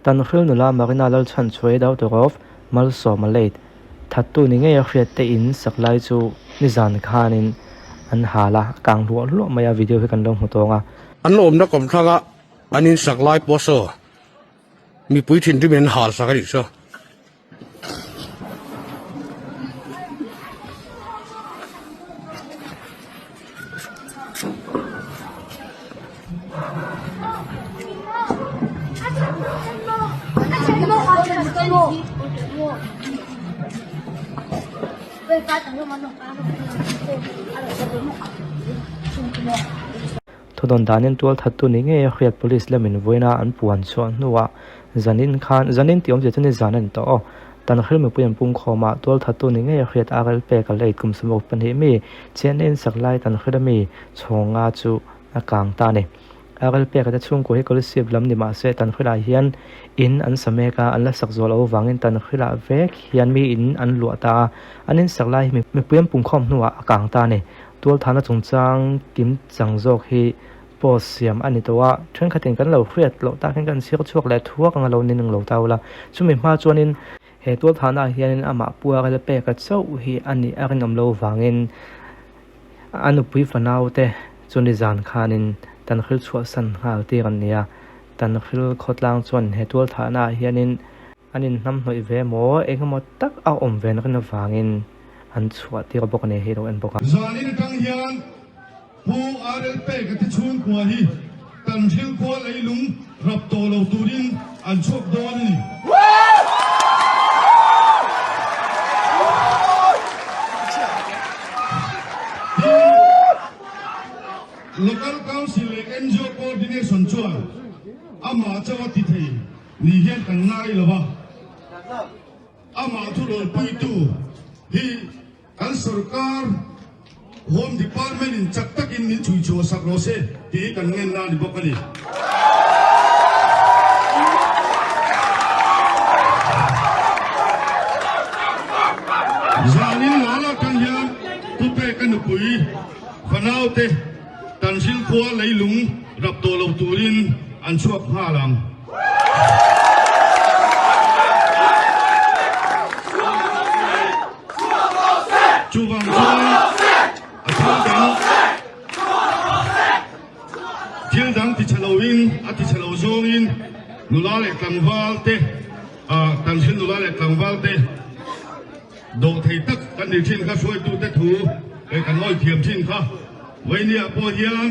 ตันขิลนุลามารินาลชันช่วยดาวตรอฟมัลโซมาเลดทัดตูนิเงียเฟียเตอินสักไลจูนิซานคานินอันหาละกางรัวลวมายาวิดีโอให้กันลงหัวตรงอ่ะอันอมนักกรมทังอ่ะอันนี้สักไลปอสมีปุ๋ยถิ่นที่เป็นหาสักดิซะทุดอนดานินตัวทัดตัวนี้เงี้ยเขียด police และมินวยนาอันปวนชวนนัวจันินที่อมเจตนิจานันต่อตันขิลมีปุยปุ่งขมาตัวทัดตัวนี้เงี้ยเขียดอาร์เปกัลเลยกุมสมุกปันเหมีเชนเอ็นสักไลตันขิลมีชงอาจูกางตาเนอาร์เปก็จะช่วงกูให้กอลิซีบลำนิมาเสตันขิลาเฮียนอินอันสมัยกาอันละสักโซลเอาวังอินตันขิลาเวกเฮียนมีอินอันหลวตาอันนี้สักไลมีปุยปุ่งขมนัวกางตาเนตัวฐานจงจางกิมจังโจกฮีปอเสียมอันนี้ตัวเช่นขัดกันเราเครียดเราตากันเสียช่วงและทั่วกันเราหนึ่งเราเตาละช่วงมีมาจวนินเหตุตัวฐานอาเฮียนอามาปัวกันเปกเจ้าฮีอันนี้อากันนำเราฟังอินอันอุปฟันเอาเตจนดิจานคานินตันขิลชัวสันหาตีกันเนี่ยตันขิลขดลางจวนเหตุตัวฐานอาเฮียนินอันนี้นำหน่วยเวโมเองก็หมดตักเอาอมเวนกันฟังอินอันชัวที่เราบอกเนี่ยเฮโร่เอ็นบอกกันผู้อาเรเปกที่ชวนกว่าฮีตันชิลกว่าไอลุงรับตัวเราตูดินอันชกโดนนี่ Local Council NGO Coordination ชวนอามาเจ้าติเทนี่เห็นกันง่ายหรือเปล่าอามาทุเรศไปตู้ฮีอันสุรการHome Department in Chaktakin ni Chucho Sakrose ti kan ngen na ni bokani Zanin wala kan yan tu pe kan pui fanau te tansil khwa leilung rap to lo turin an chuak halang Chuwang Thiel dang ti chalawin ati chalawzongin nula le tlangwalte tansil nula le tlangwalte do thei tak kan ni thin kha soi tu te thu e kan noi thiam thin kha weinia po hian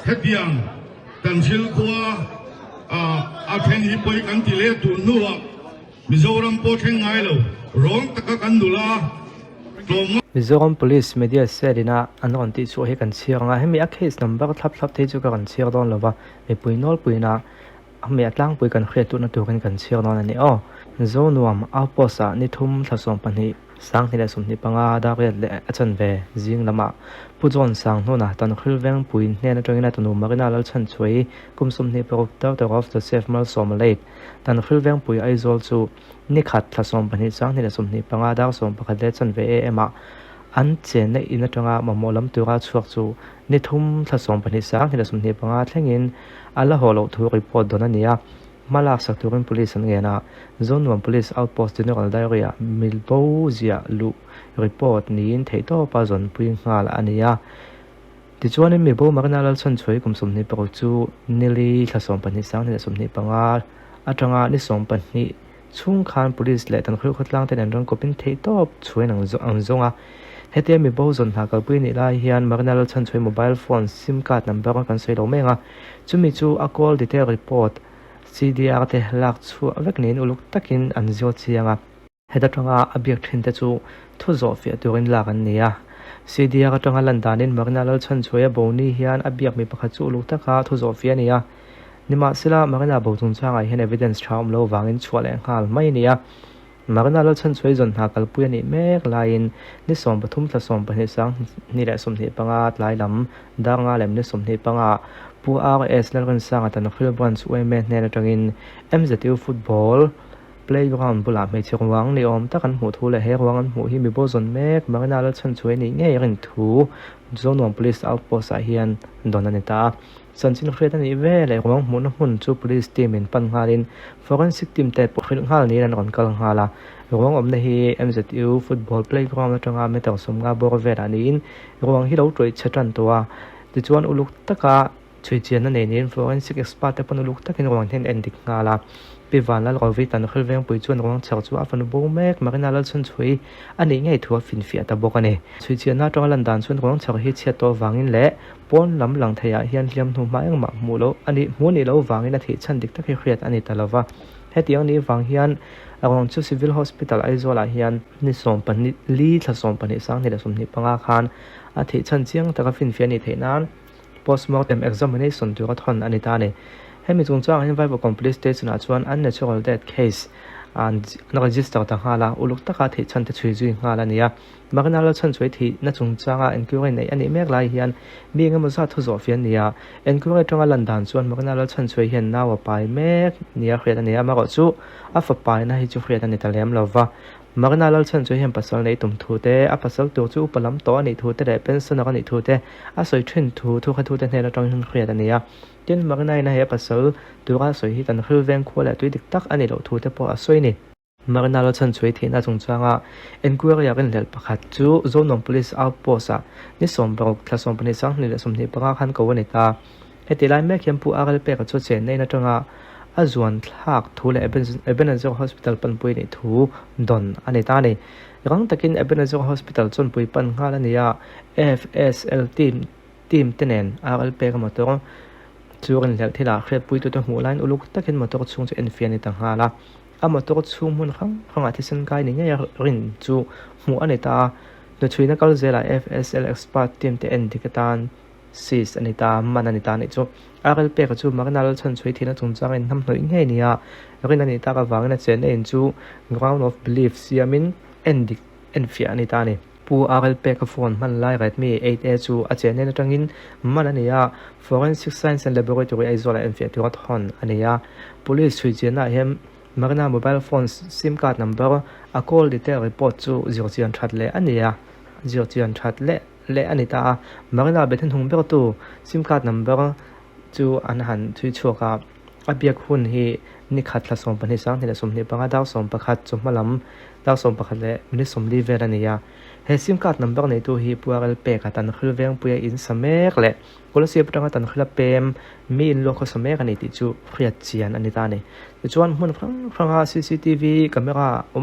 hetiang tansil kwa a then hi poi kan ti le tu nuwa Mizoram po theng ngai lo rong taka kan nula Mizoram Police Media Serina an on ti chu he kan chianga hemi a case number thlap te chu kan chiar don lova me puinol puina me atlang pui kan khre tu na tu kan chiar don ani o zonuam a posa ni thum thlasom pani sang ni la sum ni panga da re le achan ve jing lama pujon sang no na tan khil veng puin ne na tongina tunu marina lal chan choi kum sum ni pro ta of the safe mal somalate tan khil veng pui aizol chu ni khat thlasom pani sang ni la sum ni panga da som pakhat le chan ve ema an chen na ina tanga mamolam tura chuak chu ni thum thlasom pani sang ni la sum ni panga thlengin ala holo thu report don ania Malak Sakturin Police an ngena Zone 1 Police Outpost General Diary Milbozia Lu report ni in theito pa zon puing ngal ania ti chuan mi bo marnal chan choi kum sum ni pro chu nili thlasom pani sang ni sum ni panga atanga ni som pani chung khan police le tan khul khotlang ten an rang kopin theito choi nang zo ang zonga hete mi bo zon ha kal pui ni lai hian marnal chan choi mobile phone sim card number kan sei lo menga chumi chu a call detail report CDR te lak chu avek nin uluk takin an zio chianga heda tanga abiak thin te chu thu zo fe turin lak an nia CDR tanga landanin marnal chan choya boni hian abiak mi pakha chu uluk taka thu zo fe nia nima sila marna bo tung changa hian evidence traum lo wangin chwale ngal mai nia marnal chan choi zon ha kal pui ni mek lain ni som pathum thla som pani sang ni la som ni panga tlai lam danga lem ni som ni panga pu RS lan sang atan khil branch women ne tangin MZU football playground บุลาไม่เชื่อวังนี่อมตะกันหูทูและเฮวังอันหูฮิมีโบซอนเมกมานาลชันช่วยนี่ง่ายรินทูโซนของ police outpost อาเฮียนดอนนันตาสันชินเครตันอีเวเลยวังหมุนหุ่นจู police team in ปันหาลิน forensic team แต่ปกติหานี้นั่นก่อนกำลังหาละวังอมในฮี MZU football playground จังอาไม่ต้องสมงาบริเวณนี้วังที่เราตรวจชัดตัวดิจวนอุลุกตะกาช่วยเจียนนั่นเอง forensic expert แต่ปนอุลุกตะกินวังเทนเอนดิกงาละปีวันแล้วเราวิตันขึ้นเวงปุยจวนวังเชิดจูอาฟันโบเมกมากันนาลชันช่วยอันนี้ง่ายทัวฟินเฟียตะบอกกันเองช่วยเจียนน่าจังลันดานชวนวังเชิดให้เชียตัววังอินเละป้อนลำหลังทยาเฮียนเลี้ยมทุ่มไม้หมักมูโลอันนี้มูนี่เราวังอินนาทีชันดิกตะเครียดอันนี้ตลอดว่าเหตุอย่างนี้วังเฮียนวังจู civil hospital ไอโซลาเฮียนนิสมปันนิลีทสมปันนิสังนี่แหละสมนิปังอาคารอาทิชันเจียงตะกับฟินเฟียนี่เทนั้น postmortem examination ตัวก็ทนอันนี้ตาเนี่ยให้มีจงจ้างให้ไว้บอก complete stage นะชวน unnatural death case อันนัก register ต่างหากละอุลุกตะการที่ฉันจะช่วยจุยหาละเนี่ยมากันแล้วฉันช่วยที่นักจงจ้างenquiry ในอันนี้แม้หลายเฮียนมีเงินมาซาทดสอบเฟียนเนี่ย enquiry ตรงลันดานชวนมากันแล้วฉันช่วยเห็นหน้าว่าไปแม้เนี่ยเครียดอันนี้มาก็สู้อัฟไปนะให้จุเครียดอันนี้ตะเลี้ยมเราว่ามากันแล้วฉันช่วยเห็นภาษาในตุ่มทูเตอภาษาตัวจู่ปลำตัวในทูเตได้เป็นสนกันในทูเตอาศัยทรินทูทุกทูเตในเราต้องเครียดอันนี้เช่นมากันในนะเฮภาษาตัวอาศัยที่ตันคือเวงควรและตัวดิกตักอันนี้เราทูเตพออาศัยนี่มากันแล้วฉันช่วยที่น่าสงสารenquiry อยากเห็นเรื่องประคัตจู่โซนของ police outpost นี่สมบัติคลาสสมปนิสังนี่แหละสมนิปะคันกวนในตาเหตุใดแม่เขียนผู้อาการเปรกชดเชนในนักอาจวนทักทูและEbenezer Hospital ปันปุยในทูดอนอันนี้ตาเนี่ยรังตะกินEbenezer Hospital จนปุยปันหาแล้วเนี่ย FSL team เตนอาการเปรกมาตัวจูกันแล้วที่ละเครียดปุยตัวหัวไลน์อุลุกตะกินมาตัวช่วงจะเอ็นเฟียในต่างหากละอามาตัวช่วงมันข้างอาทิตย์สังกัดนี่เนี่ยรินจูหัวอันนี้ตาโดยช่วยนักการเจริญ FSL expert team เตนดิกตันซีสอันนี้ตามันอันนี้ตาเนี่ยจูอาการเปรกจูมากันแล้วฉันช่วยที่นั่นจงจ้างเองทำหน่วยง่ายเนี่ยแล้วก็อันนี้ตากับวางนั่นเจนเองจู ground of belief เสียมินเอ็นดิกเอ็นเฟียอันนี้ตาเนี่ยผู้อาการเปรกฟอนมันไล่เรดมี8Aจูอาจารย์เนี่ยจังอินมันอันนี้ forensic science and laboratory ไอโซลาเอ็นเฟียตัวทอนอันนี้ police ช่วยเจนนะเห็นมากัน mobile phones sim card number a call detail report จู0ชัดเลยอันนี้0ชัดเลยอันนี้ตามากันเบทันหงเบลตู sim card number จูอันหันช่วยชัวกับอาเบียคุณที่นิคัดละสมปนิสังที่ละสมนิปังดาวสมประคัดสมมาลำดาวสมประคัดเลยมินิสมดีเวรันเนี่ยเฮซิมการ์ดนัมเบอร์ในตัวฮีปัวกันเปกตันคือเวียงปุยอินสเมกเลยกุลเสียปรังตันคือเปมมีอินโลกสเมกันในที่จูเครียดเจียนอันนี้ตาเนี่ยจวนมันฟังCCTV กล้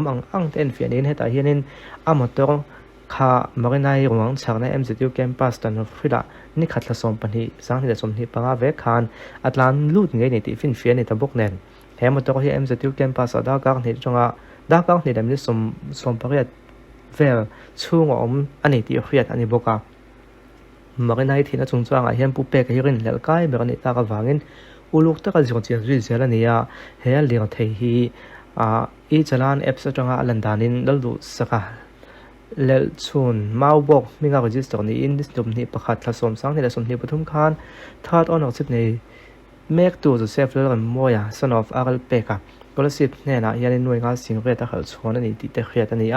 องอังเต็นเฟียนินให้ตาเฮียนินอามาตัวข้ามากันในหวังจากใน MZU campus ตันคือละนี่ขัดละสมปนิสังที่ละสมนิปังเวกานอัตลันลูดไงในที่ฟินเฟียในตะบกเนนแถมมาตัวที่ MZU campus ดาวกังในจังหวะดาวกังในดำนี้สมปริยัติเวลช่วงอันนี้ที่เครียดอันนี้บอกว่ามากันในที่นั่นจงจ้างเห็นผู้เปกให้รินเลี้ยงไก่มากันในตากวางเงินอุลุกตะกันจงเจียนรุ่ยเสียแล้วเนี่ยเฮียเลี้ยงเทีอีจลานเอฟส์จังหวะลันดานินดัลดูสักเลลชุนมาบอกมีงานรีจิสเตอร์นี้อินดิสดมนี้ประคัดละสมสังที่ละสมนี้ปฐุมคานทาดอ่อนออกสิบในเมกตัวจะเซฟแล้วกันมั่วยสนอฟอาร์ลเปกก็เลยสิบเนี่ยนะยันหน่วยงานสิ่งเรียกตะเขาชวนนี่ติดเครียดอันนี้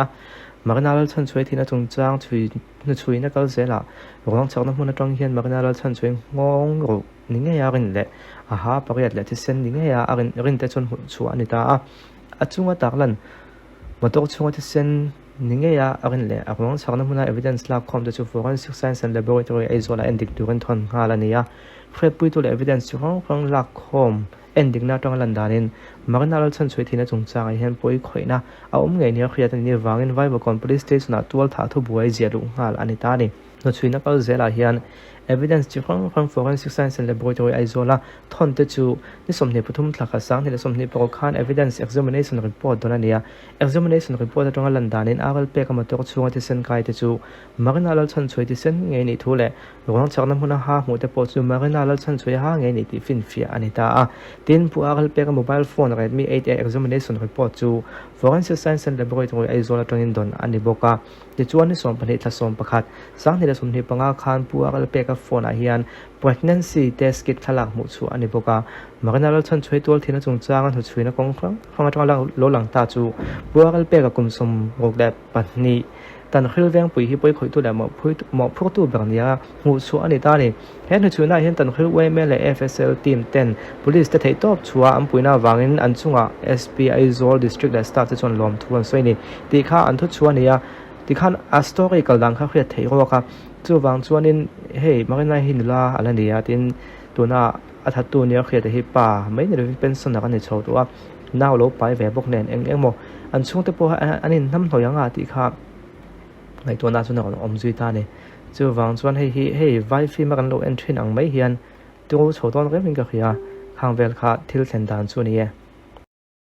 มากันแล้วฉันช่วยที่นั่นจงจ้างช่วยนักการเสียละหลวงจากนั้นมันจงเห็นมากันแล้วฉันช่วยงงรูนี่ไงยารินเละปริยัติเละที่เส้นนี่ไงยารินแต่จนชัวอันนี้ตาจุงว่าตากลันมาตัวช่วงที่เส้นนี่ไงยารินเละหลวงจากนั้นมัน evidence lab คอมจะช่วย forensic science and laboratory ไอโซลาเอนดิกดูกันทนหาละเนี่ยเพื่อปุยตัว evidence ช่วงหลักคอมเอ็นดิ้งน่าต้องลันดานินมากันแล้วฉันช่วยที่นั่นจงจ้างเห็นปุยข่อยนะเอาไงเนี่ยเครียดนี่วางเงินไว้บอกก่อน police station น่ะตัวถ่าทุบไว้เจียลุงหาอันนี้ตานี่เราช่วยนักการเสียละเฮียน evidence ที่ของ forensic science and laboratory ไอโซล่าทนแต่จูนี่สมเนี่ยปฐุมหลักสังที่สมเนี่ยประกอบ evidence examination report ตัวนั้นเนี่ย examination report ตรงลันดานินอาร์ลเปก็มาตัวช่วงที่เส้นไกลแต่จูมากันแล้วฉันช่วยที่เส้นไงนี่ทุเล่หลวงจากนั้นมันหาหมู่แต่พอจูมากันแล้วฉันช่วยหาไงนี่ที่ฟินเฟียอันนี้ตาดินผู้อาร์ลเปก็ mobile phone อะไรมี 8A examination report จู forensic science and laboratory ไอโซล่าตรงนี้ดอนอันนี้บอกว่าที่จวนนี่สมผลิตละสมประคัดสังที่สมเนี่ยปังอาคารผู้อาร์ลเปก็ ka phone a hian pregnancy test kit thalak mu chu ani boka marinal chan chhui tol thina chung chang an hu chuina kong khang atang lang lo lang ta chu buakal pe ka kumsum rok da patni tan khil veng pui hi poi khoi tu la mo phur tu bernia mu chu ani ta ni hen hu chuna hian tan khil we le FSL team 10 police te thei top chua am puina wangin an chunga SPI Zol district da start chon lom thuan soini ti kha an thu chuania ti khan historical dang kha khria thei ro kha chu wang chuanin hei marina hin la alania tin tuna athatu nia khria te hi pa mai ni pension na kan ni chho to a naw lo pai ve bok nen eng mo an chung te po anin nam thoyanga ti kha ngai to na chu na om zui ta ni chu wang chuan hei vai fi ma kan lo entry ang mai hian tu chho ton re min ka khia khang vel kha thil thlen dan chu ni e